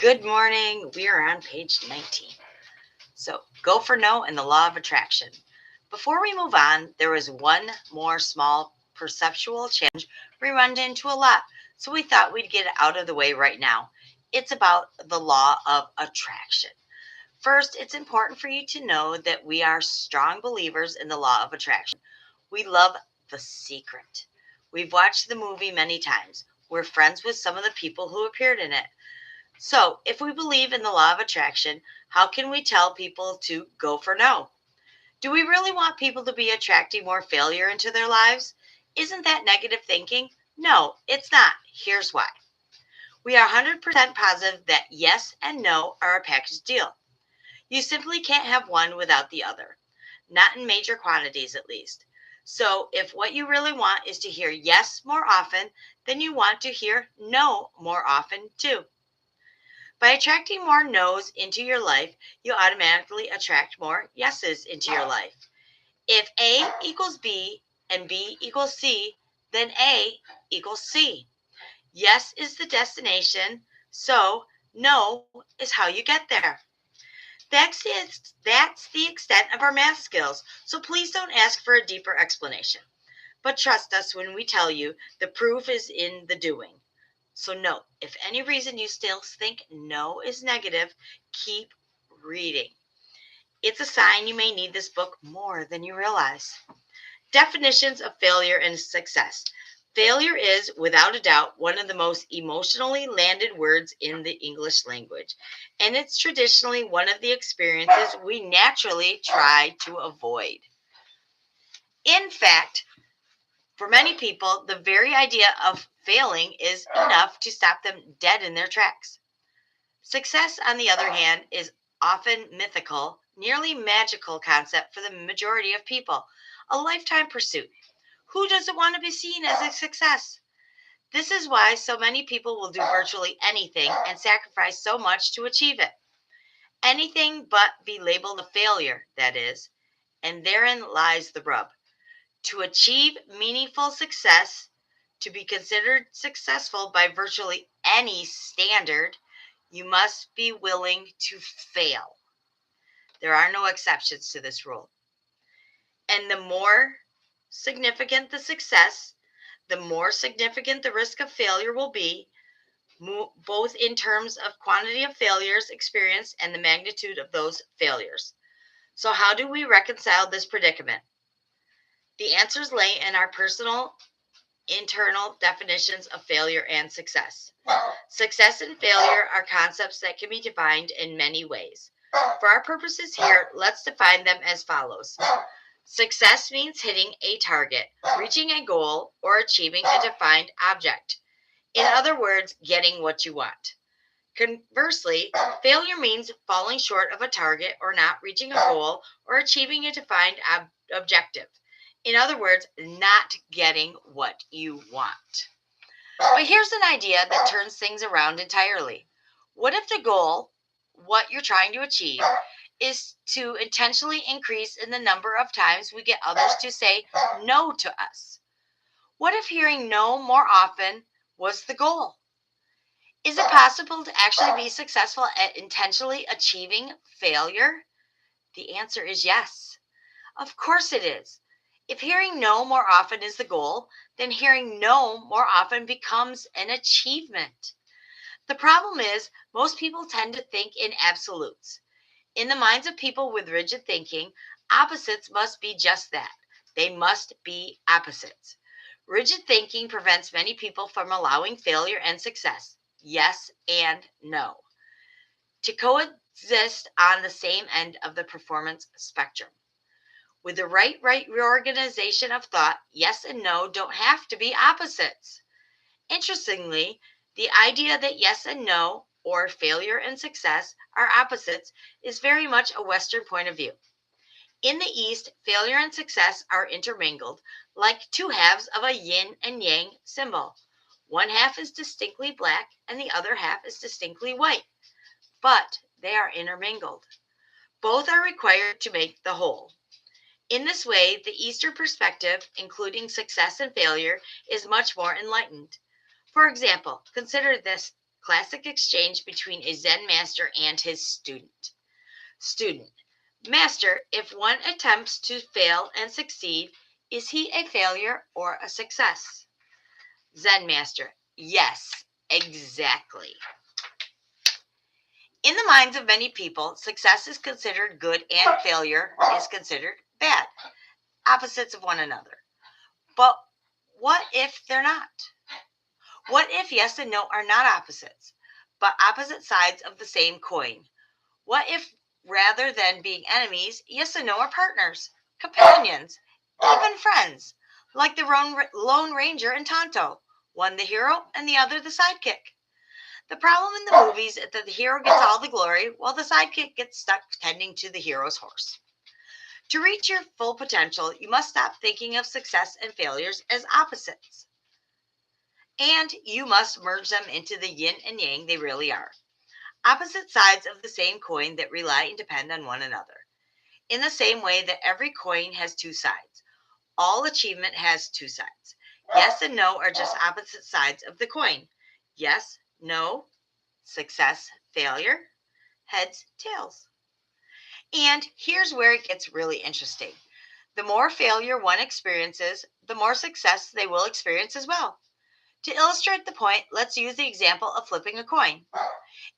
Good morning. We are on page 19. So, go for no and the law of attraction. Before we move on, there was one more small perceptual challenge we run into a lot, so we thought we'd get it out of the way right now. It's about the law of attraction. First, it's important for you to know that we are strong believers in the law of attraction. We love The Secret. We've watched the movie many times. We're friends with some of the people who appeared in it. So, if we believe in the law of attraction, how can we tell people to go for no? Do we really want people to be attracting more failure into their lives? Isn't that negative thinking? No, it's not. Here's why. We are 100% positive that yes and no are a package deal. You simply can't have one without the other, not in major quantities at least. So, if what you really want is to hear yes more often, then you want to hear no more often too. By attracting more no's into your life, you automatically attract more yeses into your life. If A equals B and B equals C, then A equals C. Yes is the destination, so no is how you get there. That's the extent of our math skills, so please don't ask for a deeper explanation. But trust us when we tell you the proof is in the doing. So note, if any reason you still think no is negative, keep reading. It's a sign you may need this book more than you realize. Definitions of failure and success. Failure is, without a doubt, one of the most emotionally landed words in the English language, and it's traditionally one of the experiences we naturally try to avoid. In fact, for many people, the very idea of failing is enough to stop them dead in their tracks. Success, on the other hand, is often mythical, nearly magical concept for the majority of people, a lifetime pursuit. Who doesn't want to be seen as a success? This is why so many people will do virtually anything and sacrifice so much to achieve it. Anything but be labeled a failure, that is, and therein lies the rub. To achieve meaningful success, to be considered successful by virtually any standard, you must be willing to fail. There are no exceptions to this rule. And the more significant the success, the more significant the risk of failure will be, both in terms of quantity of failures experienced and the magnitude of those failures. So, how do we reconcile this predicament? The answers lay in our personal internal definitions of failure and success. Success and failure are concepts that can be defined in many ways. For our purposes here, let's define them as follows. Success means hitting a target, reaching a goal, or achieving a defined object. In other words, getting what you want. Conversely, failure means falling short of a target or not reaching a goal or achieving a defined objective. In other words, not getting what you want. But here's an idea that turns things around entirely. What if the goal, what you're trying to achieve, is to intentionally increase in the number of times we get others to say no to us? What if hearing no more often was the goal? Is it possible to actually be successful at intentionally achieving failure? The answer is yes. Of course it is. If hearing no more often is the goal, then hearing no more often becomes an achievement. The problem is, most people tend to think in absolutes. In the minds of people with rigid thinking, opposites must be just that. They must be opposites. Rigid thinking prevents many people from allowing failure and success, yes and no, to coexist on the same end of the performance spectrum. With the right reorganization of thought, yes and no don't have to be opposites. Interestingly, the idea that yes and no, or failure and success, are opposites is very much a Western point of view. In the East, failure and success are intermingled, like two halves of a yin and yang symbol. One half is distinctly black and the other half is distinctly white, but they are intermingled. Both are required to make the whole. In this way, the Eastern perspective, including success and failure, is much more enlightened. For example, consider this Classic exchange between a Zen master and his student. Student. Master, if one attempts to fail and succeed, is he a failure or a success? Zen master. Yes, exactly. In the minds of many people, success is considered good and failure is considered bad, opposites of one another. But what if they're not? What if yes and no are not opposites, but opposite sides of the same coin? What if rather than being enemies, yes and no are partners, companions, even friends, like the Lone Ranger and Tonto, one the hero and the other the sidekick? The problem in the movies is that the hero gets all the glory while the sidekick gets stuck tending to the hero's horse. To reach your full potential, you must stop thinking of success and failures as opposites. And you must merge them into the yin and yang they really are. Opposite sides of the same coin that rely and depend on one another. In the same way that every coin has two sides, all achievement has two sides. Yes and no are just opposite sides of the coin. Yes, no, success, failure, heads, tails. And here's where it gets really interesting. The more failure one experiences, the more success they will experience as well. To illustrate the point, let's use the example of flipping a coin.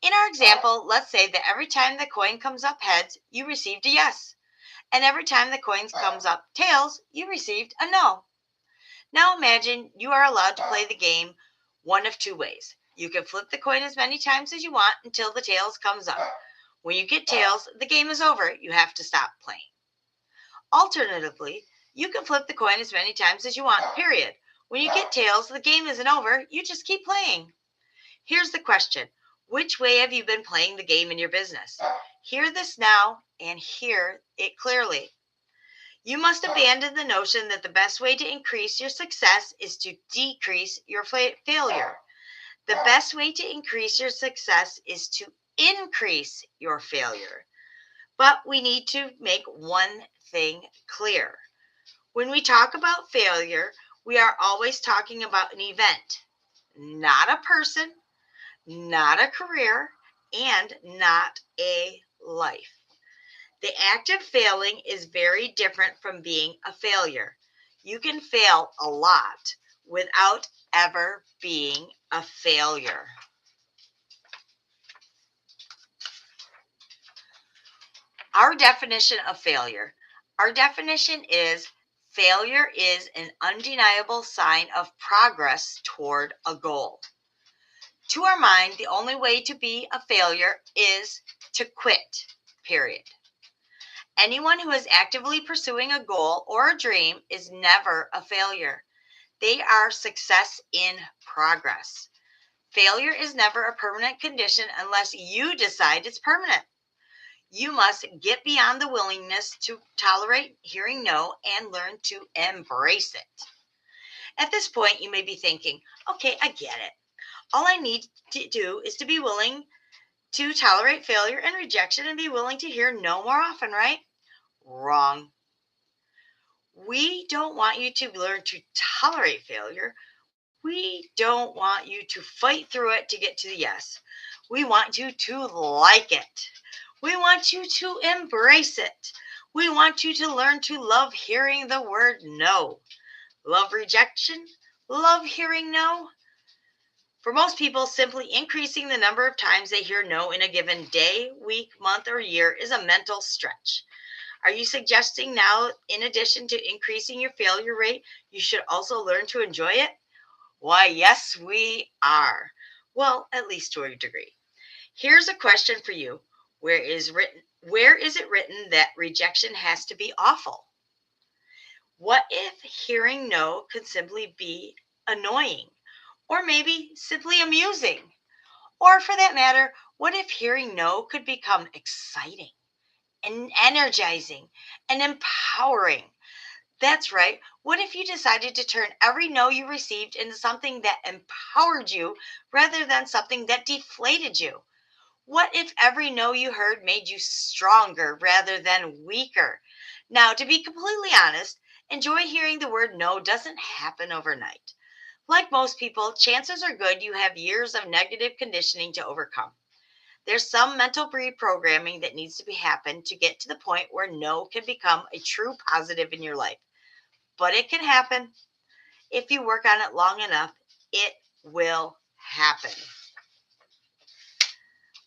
In our example, let's say that every time the coin comes up heads, you received a yes. And every time the coin comes up tails, you received a no. Now imagine you are allowed to play the game one of two ways. You can flip the coin as many times as you want until the tails comes up. When you get tails, the game is over. You have to stop playing. Alternatively, you can flip the coin as many times as you want, period. When you get tails, the game isn't over. You just keep playing. Here's the question. Which way have you been playing the game in your business? Hear this now and hear it clearly. You must abandon the notion that the best way to increase your success is to decrease your failure. The best way to increase your success is to increase your failure. But we need to make one thing clear. When we talk about failure, we are always talking about an event, not a person, not a career, and not a life. The act of failing is very different from being a failure. You can fail a lot without ever being a failure. Our definition of failure. Our definition is failure is an undeniable sign of progress toward a goal. To our mind, the only way to be a failure is to quit, period. Anyone who is actively pursuing a goal or a dream is never a failure. They are success in progress. Failure is never a permanent condition unless you decide it's permanent. You must get beyond the willingness to tolerate hearing no and learn to embrace it. At this point, you may be thinking, okay, I get it. All I need to do is to be willing to tolerate failure and rejection and be willing to hear no more often, right? Wrong. We don't want you to learn to tolerate failure. We don't want you to fight through it to get to the yes. We want you to like it. We want you to embrace it. We want you to learn to love hearing the word no. Love rejection? Love hearing no? For most people, simply increasing the number of times they hear no in a given day, week, month, or year is a mental stretch. Are you suggesting now, in addition to increasing your failure rate, you should also learn to enjoy it? Why, yes, we are. Well, at least to a degree. Here's a question for you. Where is it written that rejection has to be awful? What if hearing no could simply be annoying? Or maybe simply amusing? Or for that matter, what if hearing no could become exciting and energizing and empowering? That's right. What if you decided to turn every no you received into something that empowered you rather than something that deflated you? What if every no you heard made you stronger rather than weaker? Now, to be completely honest, enjoy hearing the word no doesn't happen overnight. Like most people, chances are good you have years of negative conditioning to overcome. There's some mental reprogramming that needs to be happened to get to the point where no can become a true positive in your life. But it can happen. If you work on it long enough, it will happen.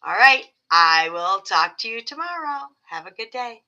All right. I will talk to you tomorrow. Have a good day.